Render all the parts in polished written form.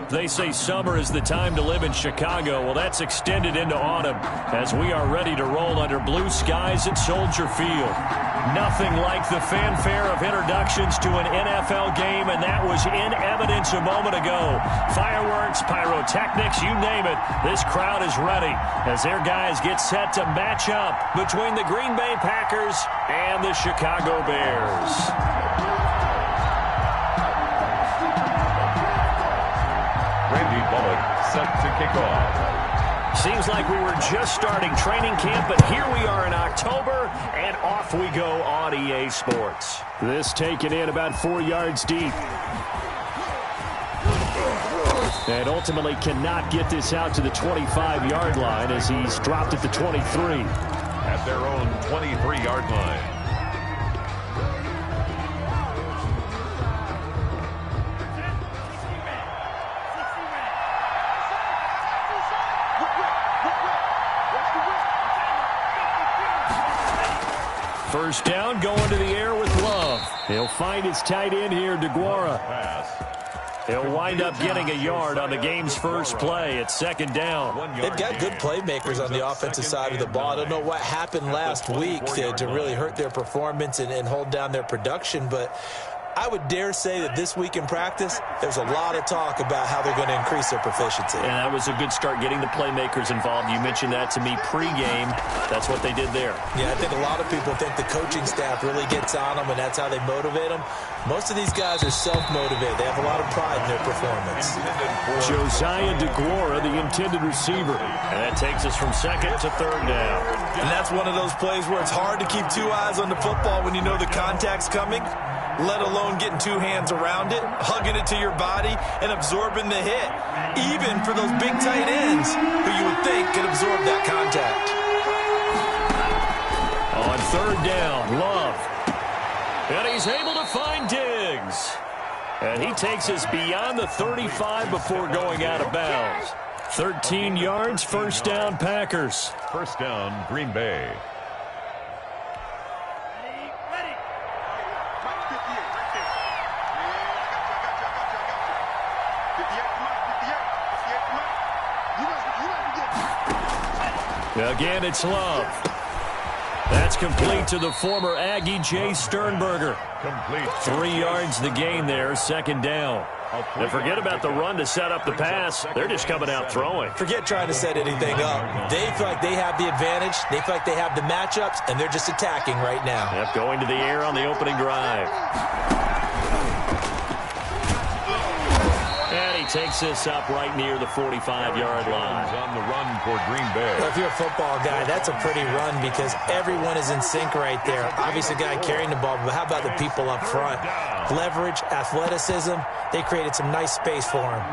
They say summer is the time to live in Chicago. Well, that's extended into autumn as we are ready to roll under blue skies at Soldier Field. Nothing like the fanfare of introductions to an NFL game, and that was in evidence a moment ago. Fireworks, pyrotechnics, you name it. This crowd is ready as their guys get set to match up between the Green Bay Packers and the Chicago Bears. Randy Bullock set to kick off. Seems like we were just starting training camp, but here we are in October, and off we go on EA Sports. This taken in about 4 yards deep. And ultimately cannot get this out to the 25-yard line as he's dropped at the 23. At their own 23-yard line. First down, going to the air with Love. He'll find his tight end here, Gsquadx3's. He'll wind up getting a yard on the game's first play at second down. They've got good playmakers on the offensive side of the ball. I don't know what happened last week to really hurt their performance and hold down their production, but I would dare say that this week in practice, there's a lot of talk about how they're going to increase their proficiency. And that was a good start getting the playmakers involved. You mentioned that to me pregame. That's what they did there. Yeah, I think a lot of people think the coaching staff really gets on them, and that's how they motivate them. Most of these guys are self-motivated. They have a lot of pride in their performance. Josiah DeGuara, the intended receiver. And that takes us from second to third down. And that's one of those plays where it's hard to keep two eyes on the football when you know the contact's coming, let alone getting two hands around it, hugging it to your body, and absorbing the hit, even for those big tight ends who you would think could absorb that contact. On third down, Love. And he's able to find Diggs. And he takes us beyond the 35 before going out of bounds. 13 yards, first down, Packers. First down, Green Bay. Again, it's Love. That's complete to the former Aggie, Jay Sternberger. Complete. 3 yards the gain there, second down. And forget about the run to set up the pass. They're just coming out throwing. Forget trying to set anything up. They feel like they have the advantage. They feel like they have the matchups, and they're just attacking right now. Yep, going to the air on the opening drive. And he takes this up right near the 45-yard line. On the run for Green Bay. Well, if you're a football guy, that's a pretty run because everyone is in sync right there. Obviously, the guy carrying the ball, but how about the people up front? Leverage, athleticism, they created some nice space for him.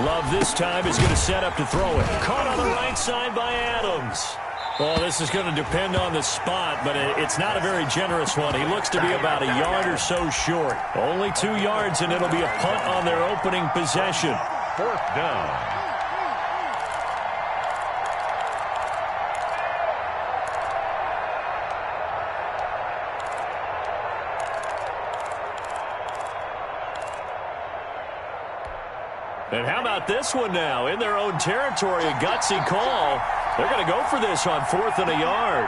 Love this time is going to set up to throw it. Caught on the right side by Adams. Well, this is going to depend on the spot, but it's not a very generous one. He looks to be about a yard or so short. Only 2 yards, and it'll be a punt on their opening possession. Fourth down. And how about this one now? In their own territory, a gutsy call. They're going to go for this on 4th and a yard.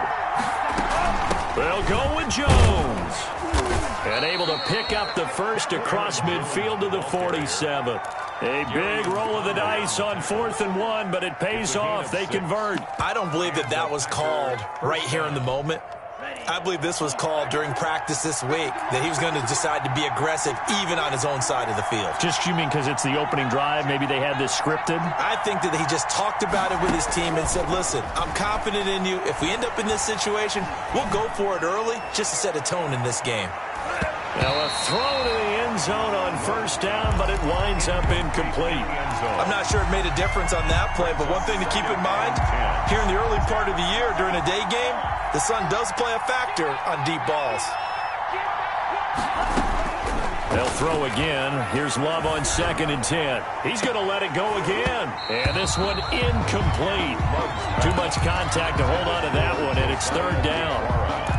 They'll go with Jones. And able to pick up the first across midfield to the 47. A big roll of the dice on 4th and 1, but it pays off. They convert. I don't believe that that was called right here in the moment. I believe this was called during practice this week, that he was going to decide to be aggressive even on his own side of the field. Just you mean because it's the opening drive? Maybe they had this scripted? I think that he just talked about it with his team and said, listen, I'm confident in you. If we end up in this situation, we'll go for it early just to set a tone in this game. Now a throw to the end zone on first down, but it winds up incomplete. I'm not sure it made a difference on that play, but one thing to keep in mind, here in the early part of the year during a day game, the sun does play a factor on deep balls. They'll throw again. Here's Love on 2nd and 10. He's going to let it go again. And this one incomplete. Too much contact to hold on to that one, and it's 3rd down.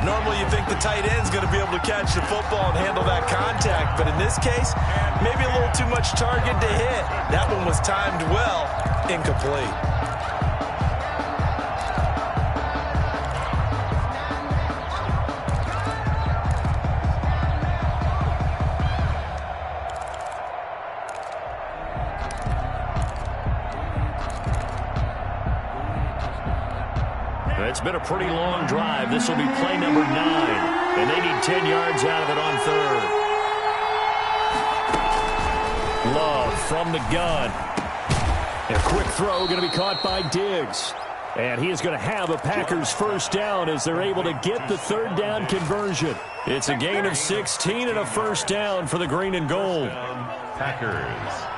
Normally you think the tight end's going to be able to catch the football and handle that contact, but in this case, maybe a little too much target to hit. That one was timed well, incomplete. It's been a pretty long drive. This will be play number 9. And they need 10 yards out of it on 3rd. Love from the gun. A quick throw going to be caught by Diggs. And he is going to have a Packers 1st down as they're able to get the 3rd down conversion. It's a gain of 16 and a 1st down for the green and gold. Packers.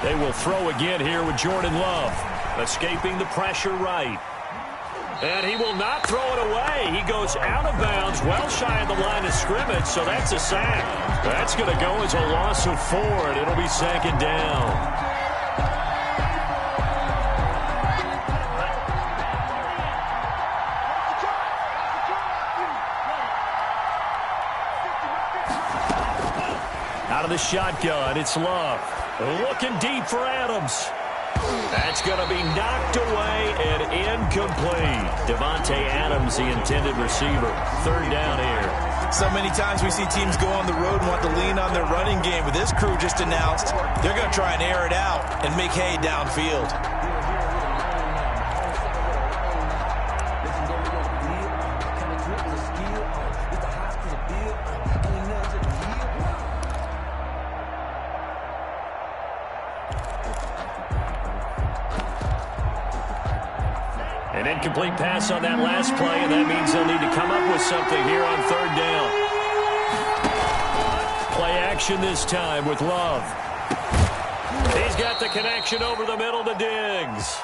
They will throw again here with Jordan Love. Escaping the pressure right. And he will not throw it away. He goes out of bounds, well shy of the line of scrimmage, so that's a sack. That's going to go as a loss of 4, and it'll be 2nd down. Out of the shotgun, it's Love. Looking deep for Adams. That's going to be knocked away and incomplete. Devontae Adams, the intended receiver. 3rd down here. So many times we see teams go on the road and want to lean on their running game, but this crew just announced they're going to try and air it out and make hay downfield. An incomplete pass on that last play, and that means they'll need to come up with something here on 3rd down. Play action this time with Love. He's got the connection over the middle to Diggs.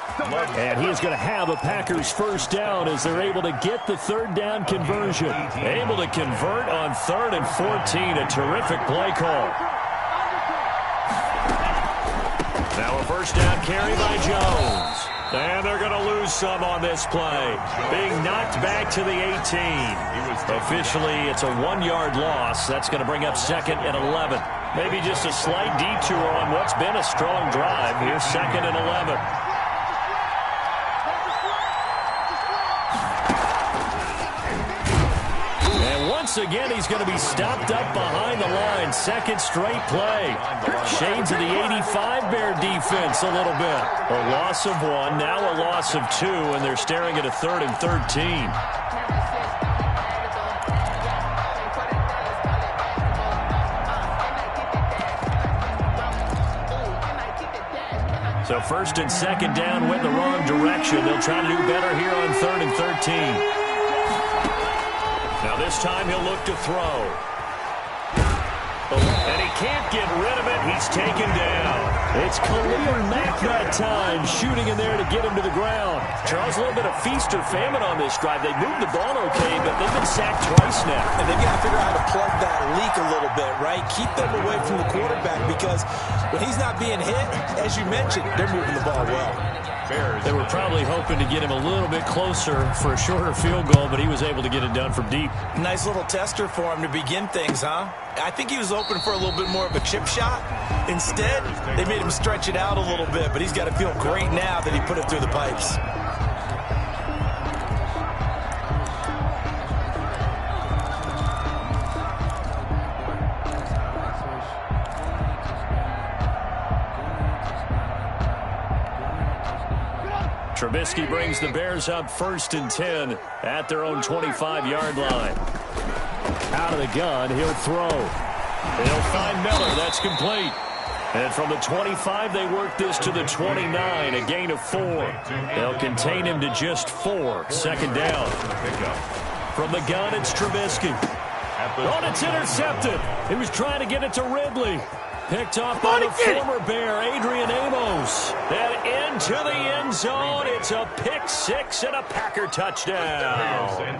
And he's going to have a Packers 1st down as they're able to get the 3rd down conversion. Able to convert on 3rd and 14. A terrific play call. Now a 1st down carry by Jones. And they're going to lose some on this play. Being knocked back to the 18. Officially, it's a 1-yard loss. That's going to bring up 2nd and 11. Maybe just a slight detour on what's been a strong drive. Here's 2nd and 11. And once again, he's going to be stopped up behind the line. 2nd straight play. Shades of the 85 Bear defense a little bit. A loss of 1, now a loss of 2, and they're staring at a 3rd and 13. So 1st and 2nd down went the wrong direction. They'll try to do better here on 3rd and 13. Now this time he'll look to throw. And he can't get rid of it. He's taken down. It's Khalil Mack that time, shooting in there to get him to the ground. Charles, a little bit of feast or famine on this drive. They moved the ball okay, but they've been sacked twice now. And they've got to figure out how to plug that leak a little bit, right? Keep them away from the quarterback because when he's not being hit, as you mentioned, they're moving the ball well. They were probably hoping to get him a little bit closer for a shorter field goal, but he was able to get it done from deep. Nice little tester for him to begin things, huh? I think he was open for a little bit more of a chip shot. Instead, they made him stretch it out a little bit, but he's got to feel great now that he put it through the pipes. Trubisky brings the Bears up 1st and 10 at their own 25-yard line. Out of the gun, he'll throw. He'll find Miller. That's complete. And from the 25, they work this to the 29, a gain of 4. They'll contain him to just 4. 2nd down. From the gun, it's Trubisky. Oh, it's intercepted. He was trying to get it to Ridley. Picked off by the former Bear, Adrian Amos. And into the end zone. It's a pick six and a Packer touchdown.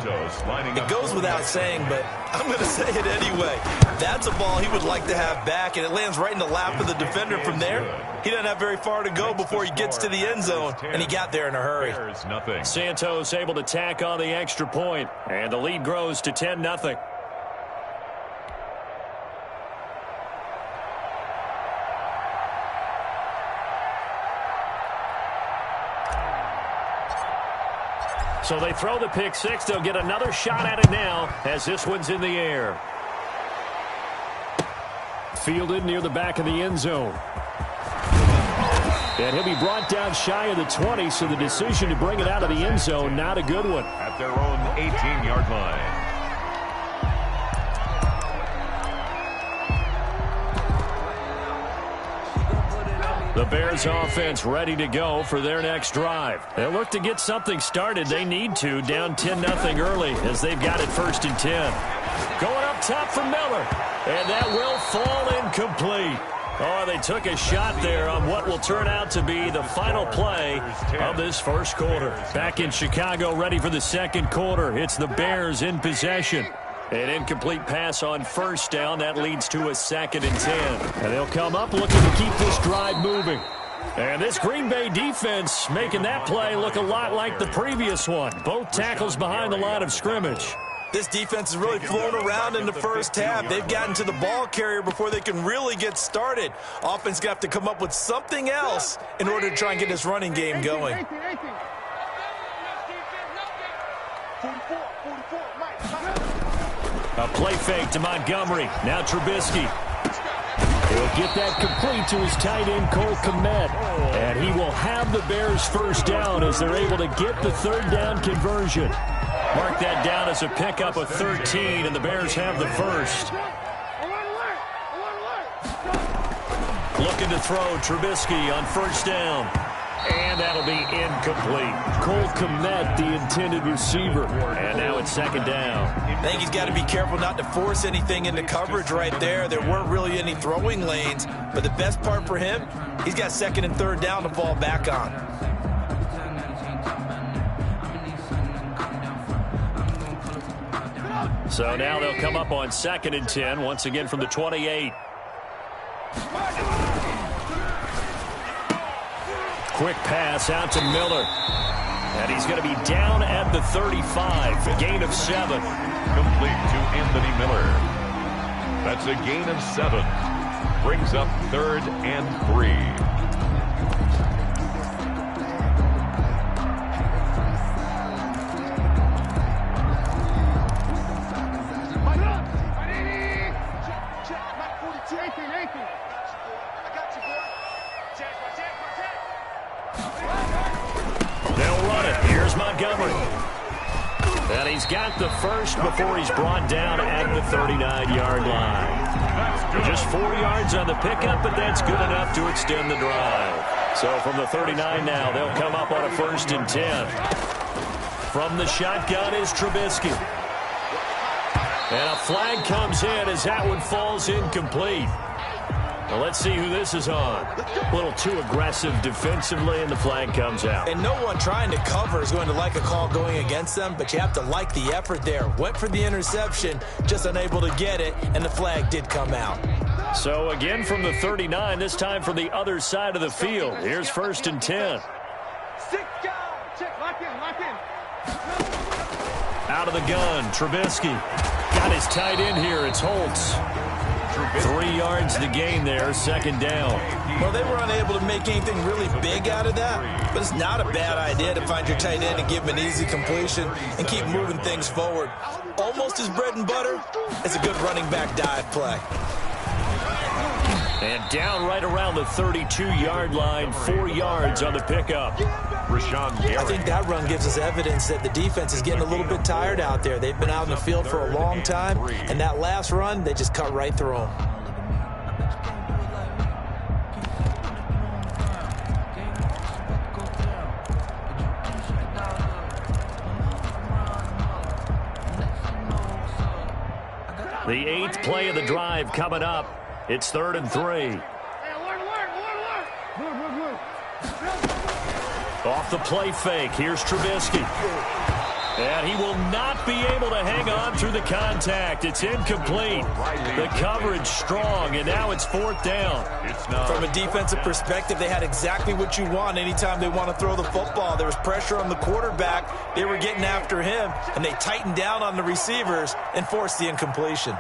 It goes without saying, but I'm going to say it anyway. That's a ball he would like to have back, and it lands right in the lap of the defender from there. He doesn't have very far to go before he gets to the end zone, and he got there in a hurry. Santos able to tack on the extra point, and the lead grows to 10-0. So they throw the pick six. They'll get another shot at it now as this one's in the air. Fielded near the back of the end zone. And he'll be brought down shy of the 20, so the decision to bring it out of the end zone, not a good one. At their own 18-yard line. The Bears offense ready to go for their next drive. They'll look to get something started. They need to, down 10-0 early as they've got it 1st and 10. Going up top for Miller. And that will fall incomplete. Oh, they took a shot there on what will turn out to be the final play of this first quarter. Back in Chicago, ready for the second quarter. It's the Bears in possession. An incomplete pass on first down. That leads to a 2nd and 10. And they'll come up looking to keep this drive moving. And this Green Bay defense making that play look a lot like the previous one. Both tackles behind the line of scrimmage. This defense has really flown around in the first half. They've gotten to the ball carrier before they can really get started. Offense got to come up with something else in order to try and get this running game going. A play fake to Montgomery. Now Trubisky. He'll get that complete to his tight end, Cole Kmet. And he will have the Bears first down as they're able to get the 3rd down conversion. Mark that down as a pickup of 13, and the Bears have the first. Looking to throw Trubisky on 1st down. And that'll be incomplete. Cole Kmet, the intended receiver. And now it's 2nd down. I think he's got to be careful not to force anything into coverage right there. There weren't really any throwing lanes. But the best part for him, he's got 2nd and 3rd down to fall back on. So now they'll come up on 2nd and 10, once again from the 28. Quick pass out to Miller. And he's going to be down at the 35. A gain of 7. Complete to Anthony Miller. That's a gain of 7. Brings up 3rd and 3. Montgomery. And he's got the first before he's brought down at the 39-yard line. Just 4 yards on the pickup, but that's good enough to extend the drive. So from the 39 now, they'll come up on a 1st and 10. From the shotgun is Trubisky. And a flag comes in as that one falls incomplete. Well, let's see who this is on. A little too aggressive defensively, and the flag comes out. And no one trying to cover is going to like a call going against them, but you have to like the effort there. Went for the interception, just unable to get it, and the flag did come out. So again from the 39, this time from the other side of the field. Here's 1st and 10. Out of the gun, Trubisky. Got his tight end here. It's Holtz. 3 yards to gain there, 2nd down. Well, they were unable to make anything really big out of that, but it's not a bad idea to find your tight end and give him an easy completion and keep moving things forward. Almost his bread and butter is a good running back dive play. And down right around the 32-yard line, 4 yards on the pickup. I think that run gives us evidence that the defense is getting a little bit tired out there. They've been out in the field for a long time, and that last run, they just cut right through them. The 8th play of the drive coming up. It's 3rd and 3. Off the play fake. Here's Trubisky. And he will not be able to hang on through the contact. It's incomplete. The coverage strong, and now it's 4th down. From a defensive perspective, they had exactly what you want anytime they want to throw the football. There was pressure on the quarterback. They were getting after him, and they tightened down on the receivers and forced the incompletion.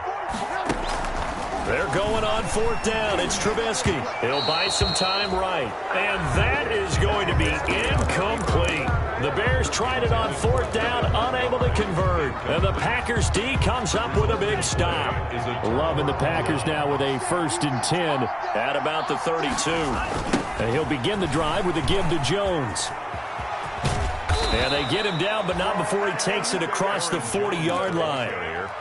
They're going on 4th down. It's Trubisky. He'll buy some time right. And that is going to be incomplete. The Bears tried it on 4th down, unable to convert. And the Packers D comes up with a big stop. Loving the Packers now with a 1st and 10 at about the 32. And he'll begin the drive with a give to Jones. And they get him down, but not before he takes it across the 40-yard line.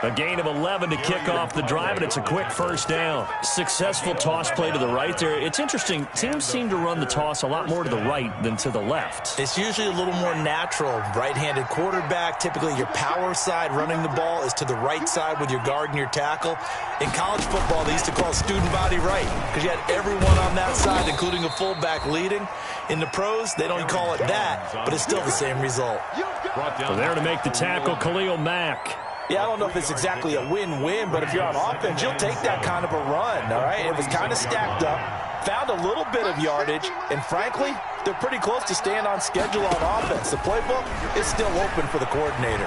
A gain of 11 to kick off the drive, and it's a quick 1st down. Successful toss play to the right there. It's interesting. Teams seem to run the toss a lot more to the right than to the left. It's usually a little more natural. Right-handed quarterback, typically your power side running the ball is to the right side with your guard and your tackle. In college football, they used to call student body right because you had everyone on that side, including a fullback leading. In the pros, they don't call it that, but it's still the same result. Well, there to make the tackle, Khalil Mack. Yeah, I don't know if it's exactly a win-win, but if you're on offense, you'll take that kind of a run, all right? It was kind of stacked up, found a little bit of yardage, and frankly, they're pretty close to staying on schedule on offense. The playbook is still open for the coordinator.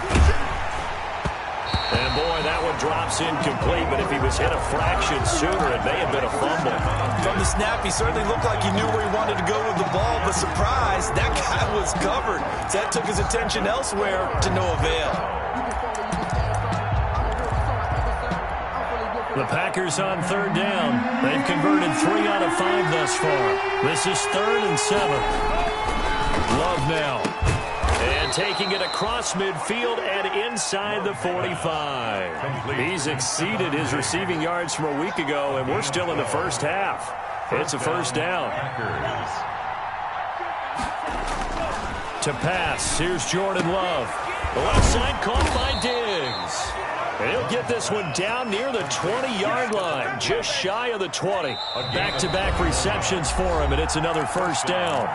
And boy, that one drops incomplete, but if he was hit a fraction sooner, it may have been a fumble. From the snap, he certainly looked like he knew where he wanted to go with the ball, but surprise, that guy was covered. So that took his attention elsewhere to no avail. The Packers on 3rd down. They've converted 3 out of 5 thus far. This is 3rd and 7. Love now. And taking it across midfield and inside the 45. He's exceeded his receiving yards from a week ago, and we're still in the first half. It's a 1st down. To pass, here's Jordan Love. The left side caught by Diggs. He'll get this one down near the 20-yard line, just shy of the 20. Back-to-back receptions for him, and it's another 1st down.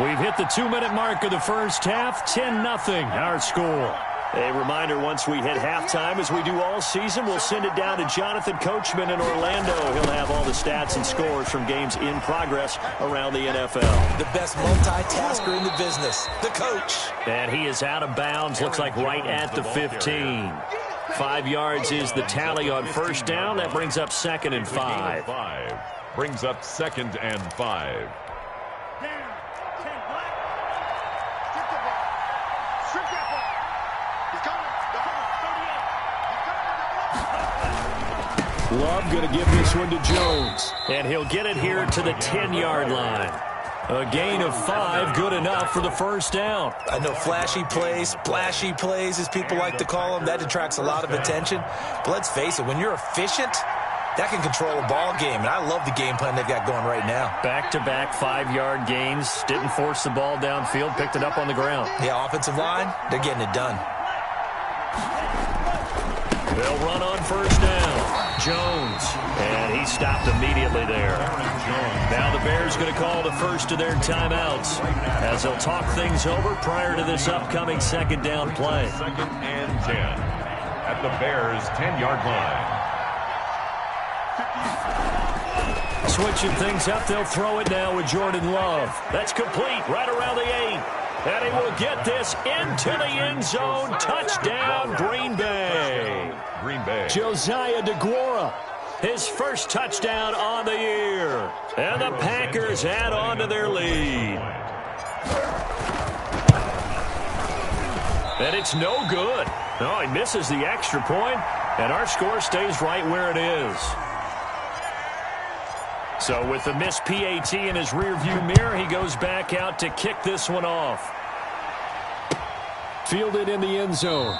We've hit the 2-minute mark of the first half, 10-0 our score. A reminder, once we hit halftime, as we do all season, we'll send it down to Jonathan Coachman in Orlando. He'll have all the stats and scores from games in progress around the NFL. The best multitasker in the business, the coach. And he is out of bounds, looks like right at the 15. 5 yards is the tally on 1st down. That brings up 2nd and 5. Brings up 2nd and 5. Love going to give this one to Jones. And he'll get it here to the 10-yard line. A gain of 5, good enough for the 1st down. I know flashy plays, splashy plays, as people like to call them, that attracts a lot of attention. But let's face it, when you're efficient, that can control a ball game. And I love the game plan they've got going right now. Back-to-back 5-yard gains. Didn't force the ball downfield, picked it up on the ground. Yeah, offensive line, they're getting it done. They'll run on 1st down. Jones, and he stopped immediately there. Now the Bears going to call the first of their timeouts as they'll talk things over prior to this upcoming 2nd down play. 2nd and 10 at the Bears' 10-yard line. Switching things up, they'll throw it now with Jordan Love. That's complete right around the 8. And he will get this into the end zone. Touchdown, Green Bay. Josiah DeGuara, his first touchdown on the year. And the Packers add on to their lead. And it's no good. No, he misses the extra point, and our score stays right where it is. So with the missed PAT in his rearview mirror, he goes back out to kick this one off. Fielded in the end zone.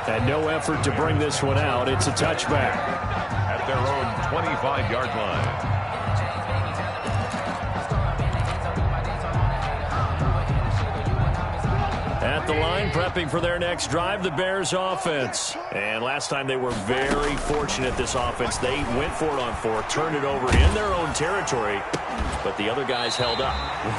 And no effort to bring this one out. It's a touchback. At their own 25-yard line. At the line, prepping for their next drive, the Bears offense. And last time they were very fortunate, this offense. They went for it on 4, turned it over in their own territory, but the other guys held up.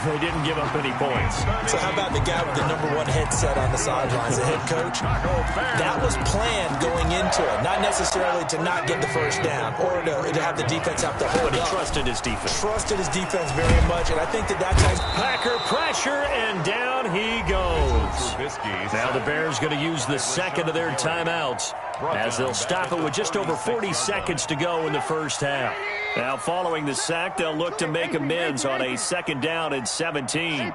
They didn't give up any points. So how about the guy with the #1 headset on the sidelines, the head coach? That was planned going into it, not necessarily to not get the first down or to have the defense have to hold But he up. trusted his defense. Trusted his defense very much, and I think that's how Packer pressure, and down he goes. Now the Bears going to use the second of their timeouts as they'll stop it with just over 40 seconds to go in the first half. Now following the sack, they'll look to make amends on a 2nd down and 17.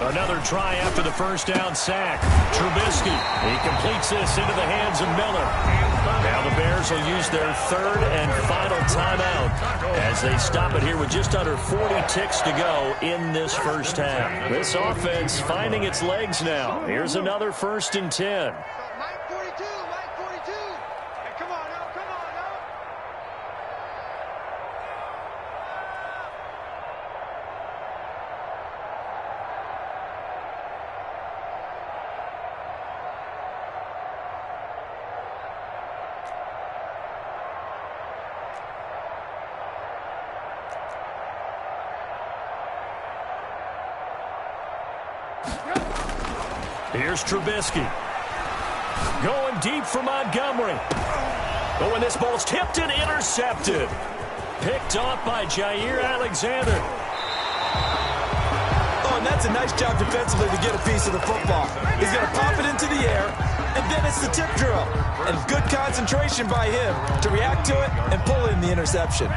Another try after the first down sack. Trubisky, he completes this into the hands of Miller. Now the Bears will use their 3rd and final timeout as they stop it here with just under 40 ticks to go in this first half. This offense finding its legs now. Here's another 1st and 10. Here's Trubisky. Going deep for Montgomery. But when this ball's tipped and intercepted. Picked off by Jair Alexander. Oh, and that's a nice job defensively to get a piece of the football. He's going to pop it into the air, and then it's the tip drill. And good concentration by him to react to it and pull in the interception.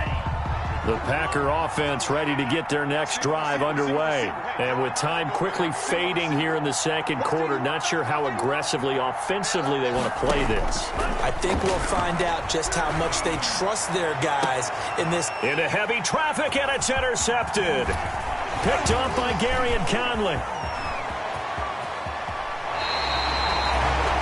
The Packer offense ready to get their next drive underway. And with time quickly fading here in the second quarter, not sure how aggressively, offensively they want to play this. I think we'll find out just how much they trust their guys in this. Into heavy traffic, and it's intercepted. Picked off by Gary and Conley.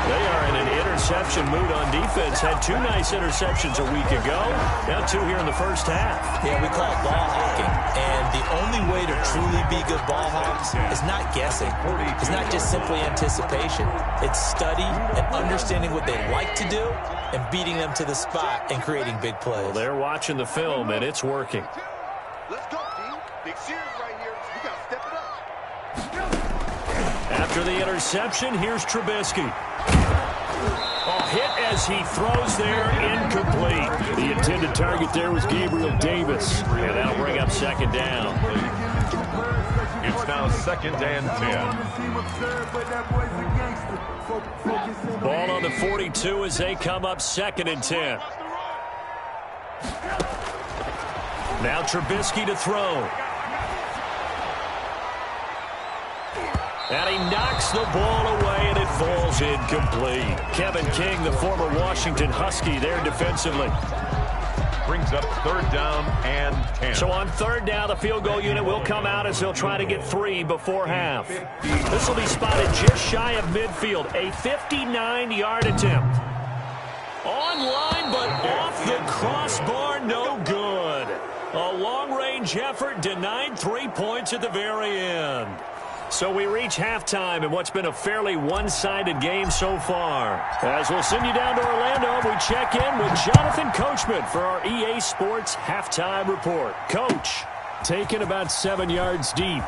They are in an interception mood on defense. Had 2 nice interceptions a week ago. Now 2 here in the first half. Yeah, we call it ball hawking. And the only way to truly be good ball hawks is not guessing. It's not just simply anticipation. It's study and understanding what they like to do and beating them to the spot and creating big plays. Well, they're watching the film, and it's working. Let's go, team. Big series right here. We got to step it up. After the interception, here's Trubisky. Oh, hit as he throws there, incomplete. The intended target there was Gabriel Davis. And that'll bring up 2nd down. It's now 2nd and 10. Ball on the 42 as they come up 2nd and 10. Now Trubisky to throw. And he knocks the ball away, and it falls incomplete. Kevin King, the former Washington Husky, there defensively. Brings up 3rd down and 10. So on 3rd down, the field goal unit will come out as they'll try to get 3 before half. This will be spotted just shy of midfield. A 59-yard attempt. Online, but off the crossbar, no good. A long-range effort denied 3 points at the very end. So we reach halftime in what's been a fairly one-sided game so far. As we'll send you down to Orlando, we check in with Jonathan Coachman for our EA Sports Halftime Report. Coach, taken about 7 yards deep.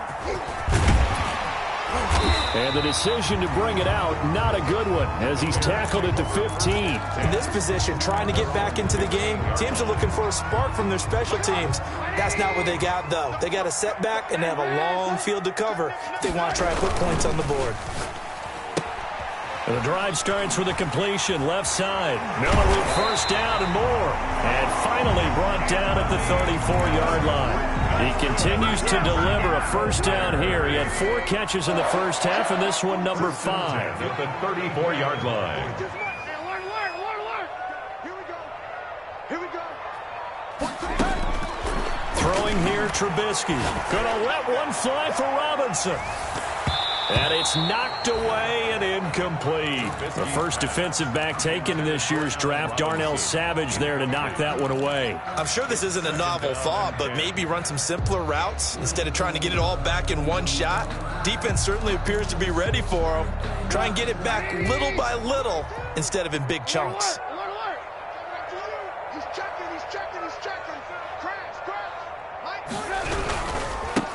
And the decision to bring it out, not a good one, as he's tackled at the 15. In this position, trying to get back into the game, teams are looking for a spark from their special teams. That's not what they got, though. They got a setback, and they have a long field to cover if they want to try and put points on the board. The drive starts with a completion, left side. Miller with 1st down and more. And finally brought down at the 34-yard line. He continues to deliver a 1st down here. He had 4 catches in the first half, and this one number 5. At the 34-yard line. Alert. Here we go. Throwing here, Trubisky. Gonna let one fly for Robinson. And it's knocked away and incomplete. The first defensive back taken in this year's draft, Darnell Savage there to knock that one away. I'm sure this isn't a novel thought, but maybe run some simpler routes instead of trying to get it all back in one shot. Defense certainly appears to be ready for him. Try and get it back little by little instead of in big chunks.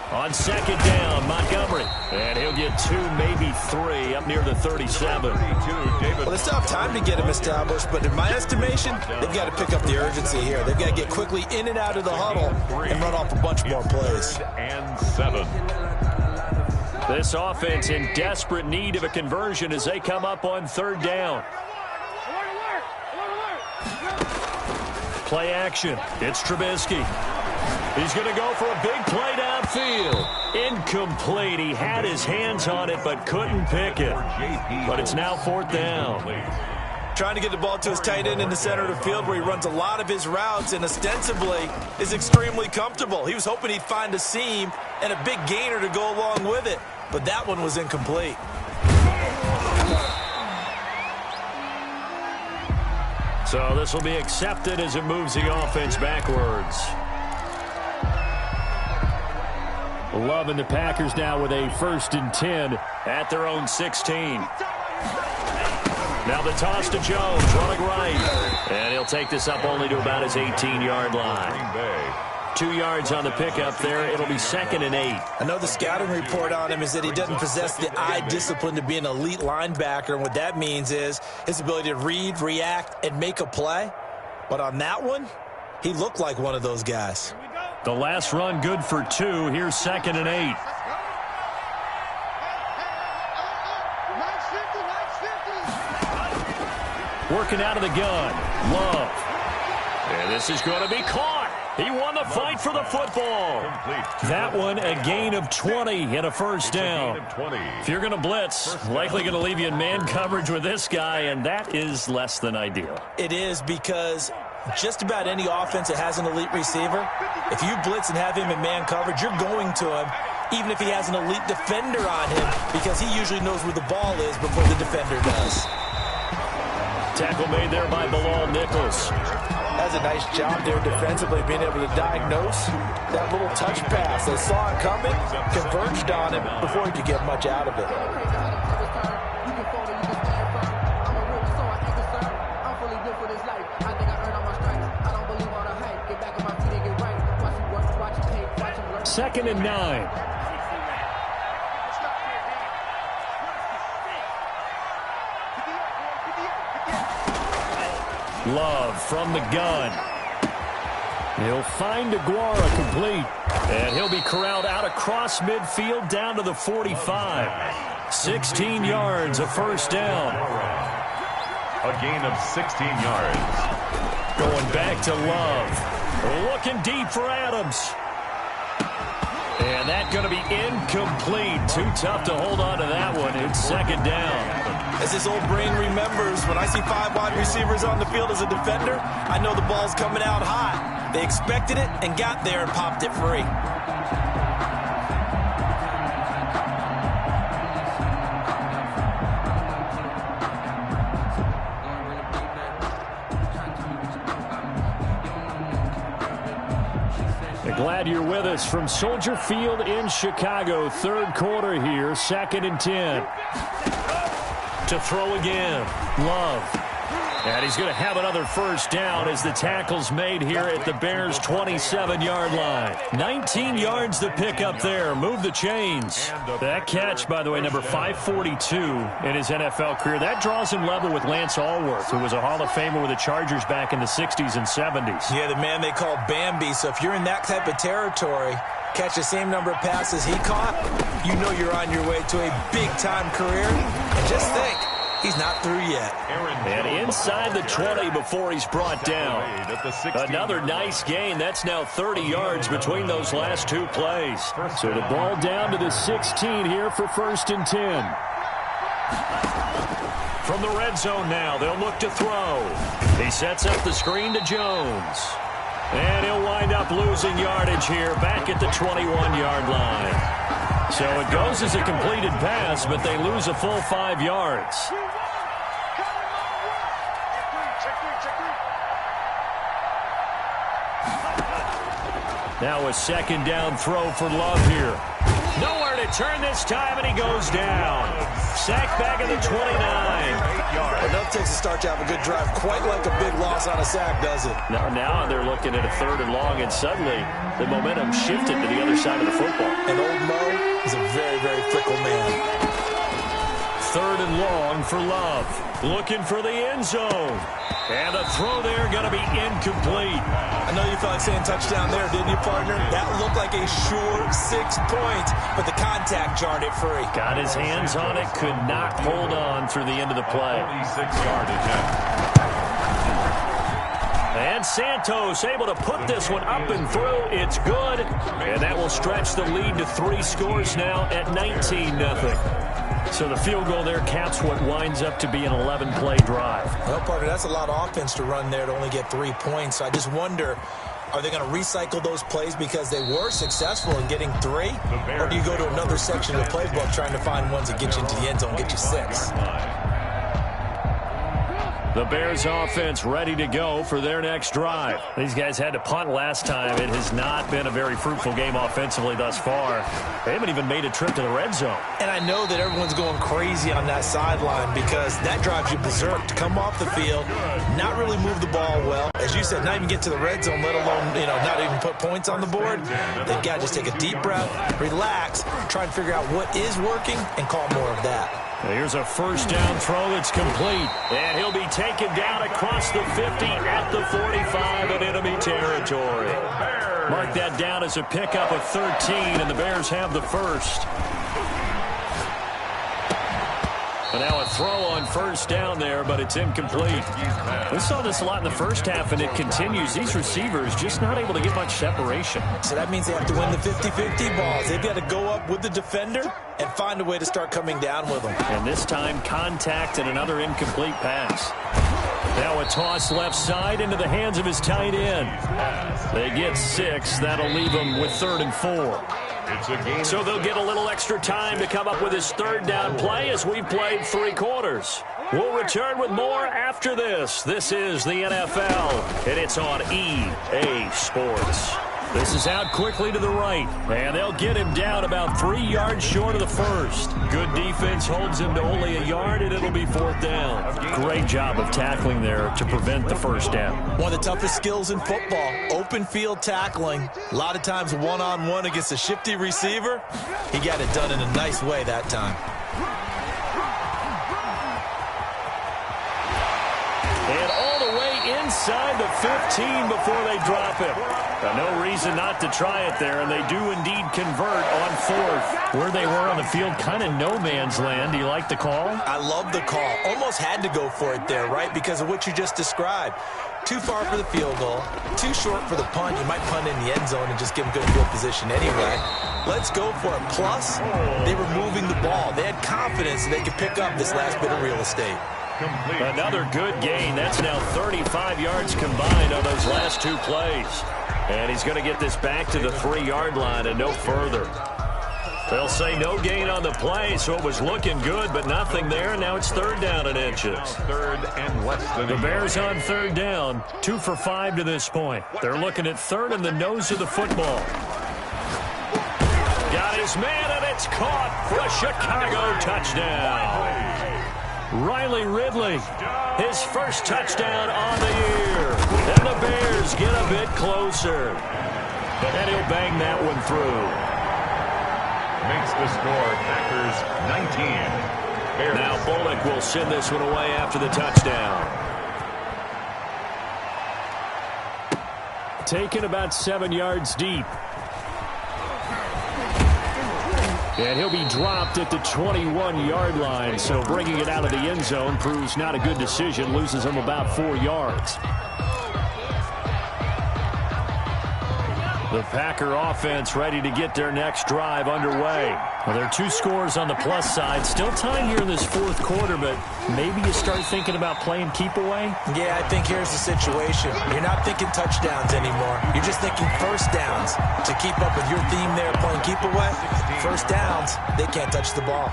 On second down, Montgomery. And he'll get 2, maybe 3, up near the 37. Well, they still have time to get him established, but in my estimation, they've got to pick up the urgency here. They've got to get quickly in and out of the huddle and run off a bunch more plays. And 7. This offense in desperate need of a conversion as they come up on third down. Play action. It's Trubisky. He's going to go for a big play downfield. Incomplete. He had his hands on it but couldn't pick it. But it's now fourth down. Trying to get the ball to his tight end in the center of the field where he runs a lot of his routes and ostensibly is extremely comfortable. He was hoping he'd find a seam and a big gainer to go along with it, but that one was incomplete. So this will be accepted as it moves the offense backwards. Love and the Packers now with a 1st and 10 at their own 16. Now the toss to Jones, running right. And he'll take this up only to about his 18-yard line. 2 yards on the pickup there. It'll be 2nd and 8. I know the scouting report on him is that he doesn't possess the eye discipline to be an elite linebacker. And what that means is his ability to read, react, and make a play. But on that one, he looked like one of those guys. The last run good for 2. Here's 2nd and 8. Working out of the gun. Love. And this is going to be caught. He won the fight for the football. That one, a gain of 20 and a first down. If you're going to blitz, likely going to leave you in man coverage with this guy, and that is less than ideal. It is, because just about any offense that has an elite receiver, if you blitz and have him in man coverage, you're going to him, even if he has an elite defender on him, because he usually knows where the ball is before the defender does. Tackle made there by Bilal Nichols. That's a nice job there defensively, being able to diagnose that little touch pass. They saw it coming, converged on him before he could get much out of it. Second and 9. Love from the gun. He'll find Aguara complete. And he'll be corralled out across midfield down to the 45. 16 yards, a first down. A gain of 16 yards. Going back to Love. Looking deep for Adams. And that's going to be incomplete. Too tough to hold on to that one. It's second down. As his old brain remembers, when I see 5 wide receivers on the field as a defender, I know the ball's coming out hot. They expected it and got there and popped it free. Glad you're with us from Soldier Field in Chicago. Third quarter here, 2nd and 10. To throw again, Love. And he's going to have another first down as the tackle's made here at the Bears' 27-yard line. 19 yards to pick up there. Move the chains. That catch, by the way, number 542 in his NFL career. That draws him level with Lance Allworth, who was a Hall of Famer with the Chargers back in the 60s and 70s. Yeah, the man they call Bambi. So if you're in that type of territory, catch the same number of passes he caught, you know you're on your way to a big-time career. And just think, he's not through yet. And inside the 20 before he's brought down. Another nice gain. That's now 30 yards between those last 2 plays. So the ball down to the 16 here for 1st and 10. From the red zone now, they'll look to throw. He sets up the screen to Jones. And he'll wind up losing yardage here back at the 21-yard line. So it goes as a completed pass, but they lose a full 5 yards. Now a second down throw for Love here. Nowhere to turn this time, and he goes down. Sack back at the 29. Enough takes a start to have a good drive. Quite like a big loss on a sack, does it? Now they're looking at a 3rd and long, and suddenly the momentum shifted to the other side of the football. And old Mo is a very, very fickle man. 3rd and long for Love. Looking for the end zone. And a throw there going to be incomplete. I know you felt like saying touchdown there, didn't you, partner? That looked like a sure 6 points, but the contact jarred it free. Got his hands on it, could not hold on through the end of the play. 26-yard attempt. And Santos able to put this one up and through. It's good. And that will stretch the lead to 3 scores now at 19-0. So the field goal there caps what winds up to be an 11-play drive. Well, partner, that's a lot of offense to run there to only get 3 points. So I just wonder, are they going to recycle those plays because they were successful in getting 3? Or do you go to another section of the playbook trying to find ones that get you into the end zone and get you 6? The Bears offense ready to go for their next drive. These guys had to punt last time. It has not been a very fruitful game offensively thus far. They haven't even made a trip to the red zone. And I know that everyone's going crazy on that sideline because that drives you berserk to come off the field, not really move the ball well. As you said, not even get to the red zone, let alone, not even put points on the board. They've got to just take a deep breath, relax, try and figure out what is working, and call more of that. Here's a first down throw that's complete. And he'll be taken down across the 50 at the 45 in enemy territory. Mark that down as a pickup of 13, and the Bears have the first. And now a throw on first down there, but it's incomplete. We saw this a lot in the first half, and it continues. These receivers just not able to get much separation. So that means they have to win the 50-50 balls. They've got to go up with the defender and find a way to start coming down with them. And this time, contact and another incomplete pass. Now a toss left side into the hands of his tight end. They get 6. That'll leave them with 3rd and 4. So they'll get a little extra time to come up with his 3rd down play as we've played 3 quarters. We'll return with more after this. This is the NFL, and it's on EA Sports. This is out quickly to the right, and they'll get him down about 3 yards short of the first. Good defense holds him to only a yard, and it'll be 4th down. Great job of tackling there to prevent the first down. One of the toughest skills in football, open field tackling. A lot of times one-on-one against a shifty receiver. He got it done in a nice way that time. And all the way inside the 15 before they drop him. No reason not to try it there, and they do indeed convert on 4th. Where they were on the field, kind of no man's land. Do you like the call? I love the call. Almost had to go for it there, right, because of what you just described. Too far for the field goal, too short for the punt. You might punt in the end zone and just give them good field position anyway. Let's go for it. Plus, they were moving the ball. They had confidence that they could pick up this last bit of real estate. Another good gain. That's now 35 yards combined on those last 2 plays. And he's going to get this back to the 3-yard line and no further. They'll say no gain on the play, so it was looking good, but nothing there. Now it's 3rd down and inches. 3rd and less than the Bears on 3rd down, 2 for 5 to this point. They're looking at 3rd and the nose of the football. Got his man, and it's caught for a Chicago touchdown. Riley Ridley, his first touchdown on the year. And the Bears get a bit closer. And he'll bang that one through. Makes the score Packers 19. Bears. Now Bullock will send this one away after the touchdown. Taken about 7 yards deep. And he'll be dropped at the 21-yard line, so bringing it out of the end zone proves not a good decision, loses him about 4 yards. The Packer offense ready to get their next drive underway. Well, there are 2 scores on the plus side. Still time here in this fourth quarter, but maybe you start thinking about playing keep away? Yeah, I think here's the situation. You're not thinking touchdowns anymore. You're just thinking first downs. To keep up with your theme there playing keep away, first downs, they can't touch the ball.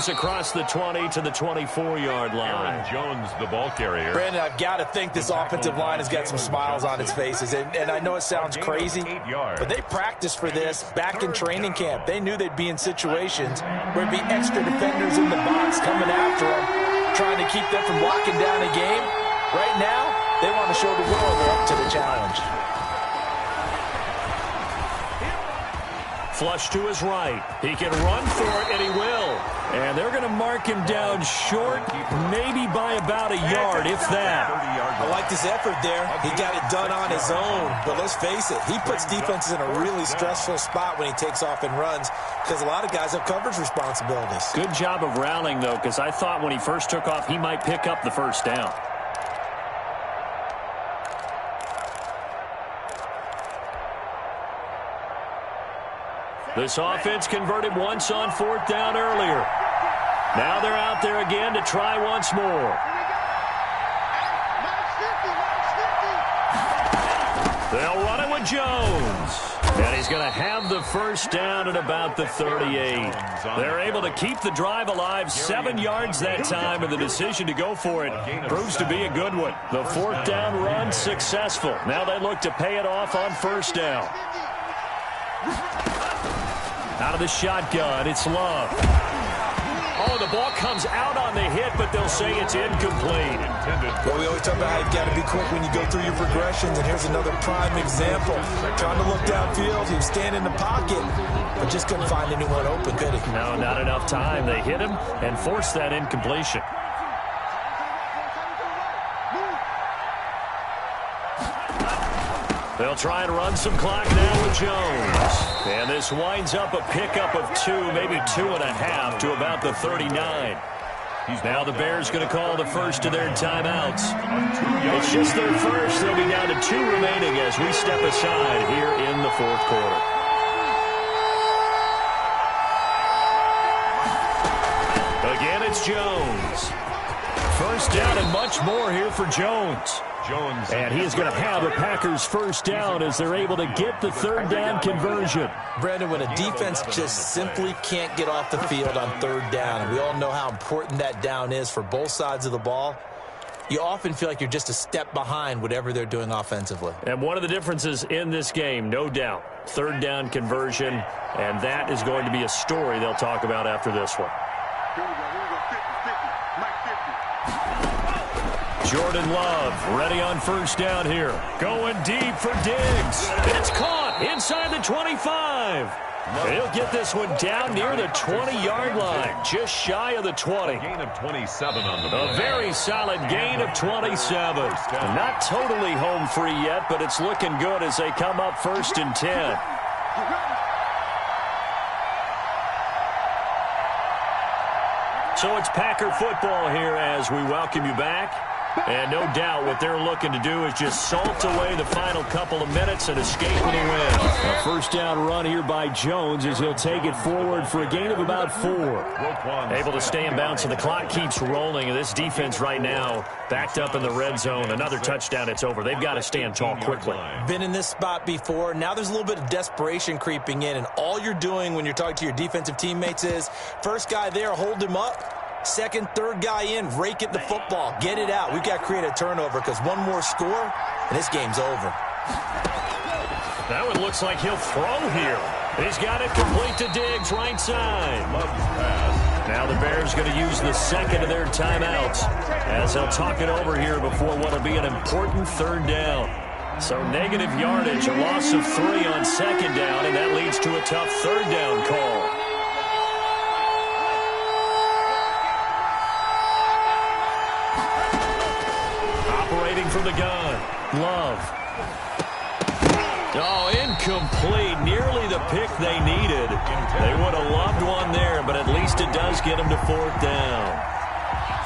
Across the 20 to the 24-yard line. Aaron Jones, the ball carrier. Brandon, I've got to think this offensive line has got some smiles on its faces. And I know it sounds crazy, but they practiced for this back in training camp. They knew they'd be in situations where there'd be extra defenders in the box coming after them, trying to keep them from locking down a game. Right now, they want to show the world they're up to the challenge. Flush to his right. He can run for it, and he will. And they're going to mark him down short, maybe by about a yard, if that. I like this effort there. He got it done on his own. But let's face it, he puts defenses in a really stressful spot when he takes off and runs because a lot of guys have coverage responsibilities. Good job of rallying, though, because I thought when he first took off, he might pick up the first down. This offense converted once on fourth down earlier. Now they're out there again to try once more. They'll run it with Jones. And he's going to have the first down at about the 38. They're able to keep the drive alive, 7 yards that time, and the decision to go for it proves to be a good one. The fourth down run successful. Now they look to pay it off on first down. Out of the shotgun, it's Love. Oh, the ball comes out on the hit, but they'll say it's incomplete. Well, we always talk about how you've got to be quick when you go through your progressions, and here's another prime example. Trying to look downfield, he was standing in the pocket, but just couldn't find anyone open, could he? No, not enough time. They hit him and forced that incompletion. They'll try and run some clock now with Jones. And this winds up a pickup of 2, maybe 2.5 to about the 39. Now the Bears going to call the first of their timeouts. It's just their first. They'll be down to 2 remaining as we step aside here in the fourth quarter. Again, it's Jones. First down and much more here for Jones. And he is going to have the Packers first down as they're able to get the third down conversion. Brandon, when a defense just simply can't get off the field on third down, and we all know how important that down is for both sides of the ball, you often feel like you're just a step behind whatever they're doing offensively. And one of the differences in this game, no doubt, third down conversion, and that is going to be a story they'll talk about after this one. Jordan Love ready on first down here. Going deep for Diggs. It's caught inside the 25. He'll get this one down near the 20-yard line, just shy of the 20. Gain of 27 on the play. A very solid gain of 27. Not totally home free yet, but it's looking good as they come up first and 10. So it's Packer football here as we welcome you back. And no doubt what they're looking to do is just salt away the final couple of minutes and escape with a win. A first down run here by Jones as he'll take it forward for a gain of about 4. Able to stay in bounds, and the clock keeps rolling. And this defense right now backed up in the red zone. Another touchdown, it's over. They've got to stand tall quickly. Been in this spot before. Now there's a little bit of desperation creeping in. And all you're doing when you're talking to your defensive teammates is first guy there, hold him up. Second, third guy in, rake at the football. Get it out. We've got to create a turnover because one more score, and this game's over. That one looks like he'll throw here. He's got it complete to Diggs, right side. Now the Bears going to use the second of their timeouts as they'll talk it over here before what will be an important third down. So negative yardage, a loss of 3 on second down, and that leads to a tough third down call. From the gun, Love. Oh, incomplete. Nearly the pick they needed. They would have loved one there, but at least it does get them to 4th down.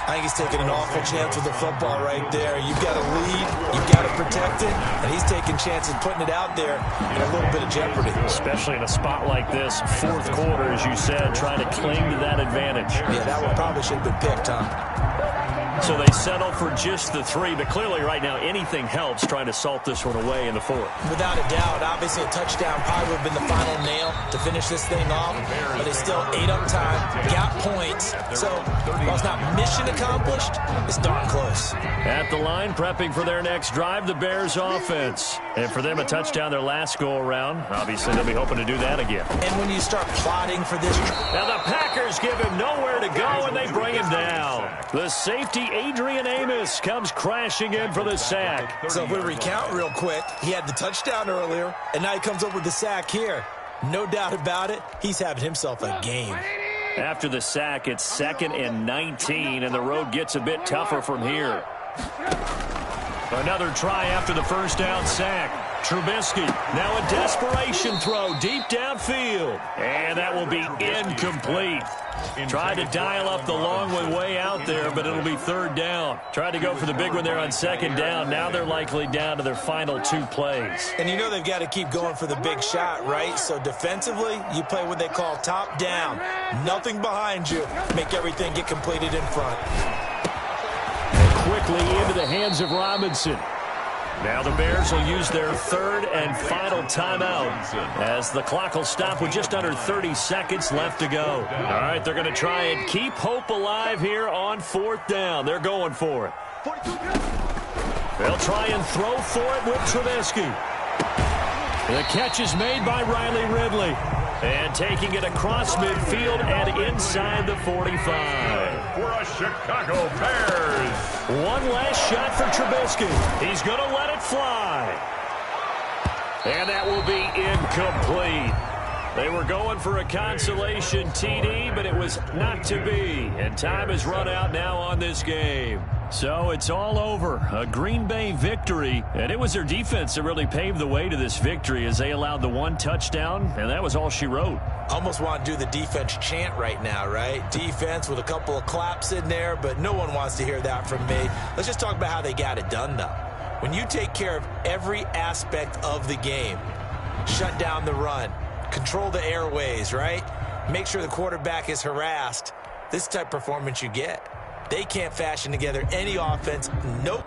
I think he's taking an awful chance with the football right there. You've got to lead, you've got to protect it, and he's taking chances putting it out there in a little bit of jeopardy. Especially in a spot like this, 4th quarter, as you said, trying to cling to that advantage. Yeah, that one probably should have been picked, huh? So they settle for just the 3, but clearly right now anything helps trying to salt this one away in the 4th. Without a doubt, obviously a touchdown probably would have been the final nail to finish this thing off, but they still ate up time, got points, so while it's not mission accomplished, it's darn close. At the line, prepping for their next drive, the Bears offense. And for them, a touchdown their last go-around. Obviously, they'll be hoping to do that again. And when you start plotting for this... Now the Packers give him nowhere to go, and they bring him down. The safety, Adrian Amos, comes crashing in for the sack. So if we recount real quick, he had the touchdown earlier, and now he comes up with the sack here. No doubt about it, he's having himself a game. After the sack, it's 2nd and 19, and the road gets a bit tougher from here. Another try after the first down sack. Trubisky, now a desperation throw deep downfield. And that will be incomplete. Tried to dial up the long one way out there, but it'll be 3rd down. Tried to go for the big one there on 2nd down. Now they're likely down to their final 2 plays. And you know they've got to keep going for the big shot, right? So defensively, you play what they call top down. Nothing behind you. Make everything get completed in front. Quickly into the hands of Robinson. Now the Bears will use their 3rd and final timeout as the clock will stop with just under 30 seconds left to go. All right, they're going to try and keep hope alive here on 4th down. They're going for it. They'll try and throw for it with Trubisky. The catch is made by Riley Ridley. And taking it across midfield and inside the 45. For a Chicago Bears. One last shot for Trubisky. He's going to let it fly. And that will be incomplete. They were going for a consolation TD, but it was not to be. And time has run out now on this game. So it's all over. A Green Bay victory. And it was their defense that really paved the way to this victory as they allowed the 1 touchdown, and that was all she wrote. Almost want to do the defense chant right now, right? Defense with a couple of claps in there, but no one wants to hear that from me. Let's just talk about how they got it done, though. When you take care of every aspect of the game, shut down the run, control the airways, right? Make sure the quarterback is harassed. This type of performance you get. They can't fashion together any offense. Nope.